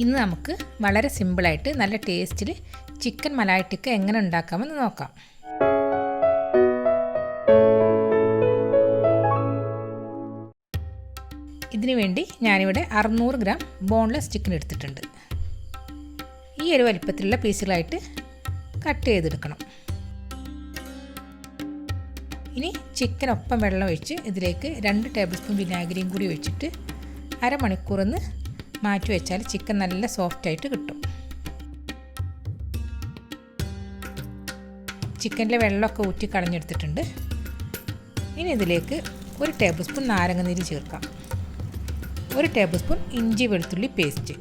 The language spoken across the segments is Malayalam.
ഇന്ന് നമുക്ക് വളരെ സിമ്പിളായിട്ട് നല്ല ടേസ്റ്റിൽ ചിക്കൻ മലായ് ടിക്ക എങ്ങനെ ഉണ്ടാക്കാമെന്ന് നോക്കാം. ഇതിനു വേണ്ടി ഞാനിവിടെ 600 ഗ്രാം ബോൺലെസ് ചിക്കൻ എടുത്തിട്ടുണ്ട്. ഈ ഒരു വലിപ്പത്തിലുള്ള പീസുകളായിട്ട് കട്ട് ചെയ്തെടുക്കണം. ഇനി ചിക്കൻ ഒപ്പം വെള്ളം ഒഴിച്ച് ഇതിലേക്ക് 2 ടേബിൾ സ്പൂൺ വിനാഗിരിയും കൂടി ഒഴിച്ചിട്ട് അരമണിക്കൂറൊന്ന് മാറ്റി വെച്ചാൽ ചിക്കൻ നല്ല സോഫ്റ്റായിട്ട് കിട്ടും. ചിക്കനിലെ വെള്ളമൊക്കെ ഊറ്റി കളഞ്ഞെടുത്തിട്ടുണ്ട്. ഇനി ഇതിലേക്ക് 1 ടേബിൾ സ്പൂൺ നാരങ്ങനീര് ചേർക്കാം, 1 ടേബിൾ സ്പൂൺ ഇഞ്ചി വെളുത്തുള്ളി പേസ്റ്റ്,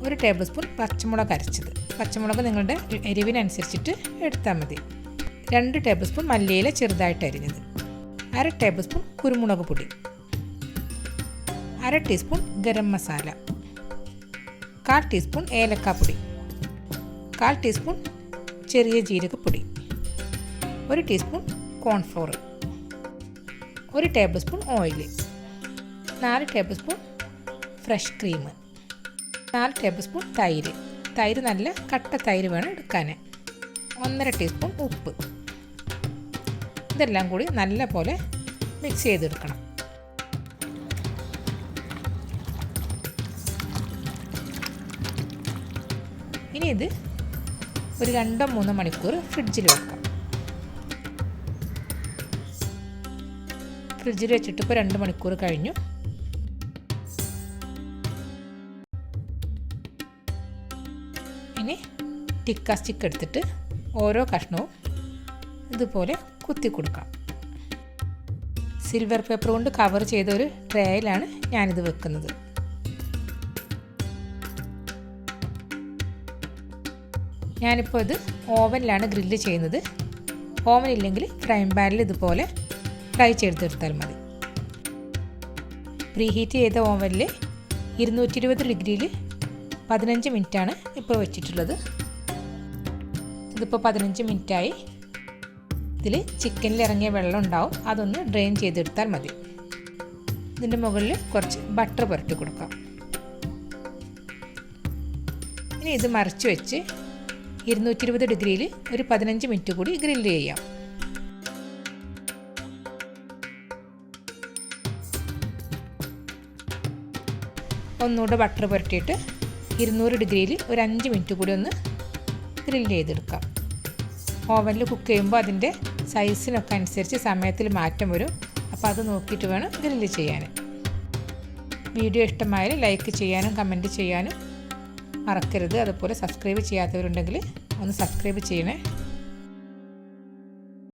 1 ടേബിൾ സ്പൂൺ പച്ചമുളക് അരച്ചത്. പച്ചമുളക് നിങ്ങളുടെ എരിവിനനുസരിച്ചിട്ട് എടുത്താൽ മതി. 2 ടേബിൾ സ്പൂൺ മല്ലിയില ചെറുതായിട്ട് അരിഞ്ഞത്, 1/2 ടേബിൾ സ്പൂൺ കുരുമുളക് പൊടി, 1/2 ടീസ്പൂൺ ഗരം മസാല, 1/4 ടീസ്പൂൺ ഏലക്കാപ്പൊടി, 1/4 ടീസ്പൂൺ ചെറിയ ജീരകപ്പൊടി, 1 teaspoon cornflour, 1 tablespoon oil, 4 tablespoon fresh cream, 4 tablespoon തൈര് നല്ല കട്ട തൈര് വേണം എടുക്കാൻ, 1/2 ടീസ്പൂൺ ഉപ്പ്. ഇതെല്ലാം കൂടി നല്ല പോലെ മിക്സ് ചെയ്തെടുക്കണം. ഇനി ഇത് ഒരു 2-3 മണിക്കൂർ ഫ്രിഡ്ജിൽ വെക്കാം. ഫ്രിഡ്ജിൽ വെച്ചിട്ട് ഇപ്പോൾ 2 മണിക്കൂർ കഴിഞ്ഞു. ഇനി ടിക്ക സ്റ്റിക്ക് എടുത്തിട്ട് ഓരോ കഷ്ണവും ഇതുപോലെ കുത്തി കൊടുക്കാം. സിൽവർ പേപ്പർ കൊണ്ട് കവർ ചെയ്ത ഒരു ട്രേയിലാണ് ഞാനിത് വെക്കുന്നത്. ഞാനിപ്പോൾ ഇത് ഓവനിലാണ് ഗ്രില്ല് ചെയ്യുന്നത്. ഓവൻ ഇല്ലെങ്കിൽ ഫ്രൈ പാനിൽ ഇതുപോലെ ഫ്രൈ ചെയ്തെടുത്താൽ മതി. പ്രീഹീറ്റ് ചെയ്ത ഓവനിൽ 220 ഡിഗ്രിയിൽ 15 മിനിറ്റാണ് ഇപ്പോൾ വെച്ചിട്ടുള്ളത്. ഇതിപ്പോൾ 15 മിനിറ്റായി. ഇതിൽ ചിക്കനിൽ ഇറങ്ങിയ വെള്ളം ഉണ്ടാവും, അതൊന്ന് ഡ്രെയിൻ ചെയ്തെടുത്താൽ മതി. ഇതിൻ്റെ മുകളിൽ കുറച്ച് ബട്ടർ പുരട്ടി കൊടുക്കാം. ഇനി ഇത് മറിച്ച് വെച്ച് 220 ഡിഗ്രിയിൽ ഒരു 15 മിനിറ്റ് കൂടി ഗ്രില്ല് ചെയ്യാം. ഒന്നുകൂടെ ബട്ടർ പുരട്ടിയിട്ട് 200 ഡിഗ്രിയിൽ ഒരു 5 മിനിറ്റ് കൂടി ഒന്ന് ഗ്രില്ല് ചെയ്തെടുക്കാം. ഓവനിൽ കുക്ക് ചെയ്യുമ്പോൾ അതിൻ്റെ സൈസിനൊക്കെ അനുസരിച്ച് സമയത്തിൽ മാറ്റം വരും. അപ്പോൾ അത് നോക്കിയിട്ട് വേണം ഗ്രില്ല് ചെയ്യാൻ. വീഡിയോ ഇഷ്ടമായാൽ ലൈക്ക് ചെയ്യാനും കമൻറ്റ് ചെയ്യാനും മറക്കരുത്. അതുപോലെ സബ്സ്ക്രൈബ് ചെയ്യാത്തവരുണ്ടെങ്കിൽ ഒന്ന് സബ്സ്ക്രൈബ് ചെയ്യണേ.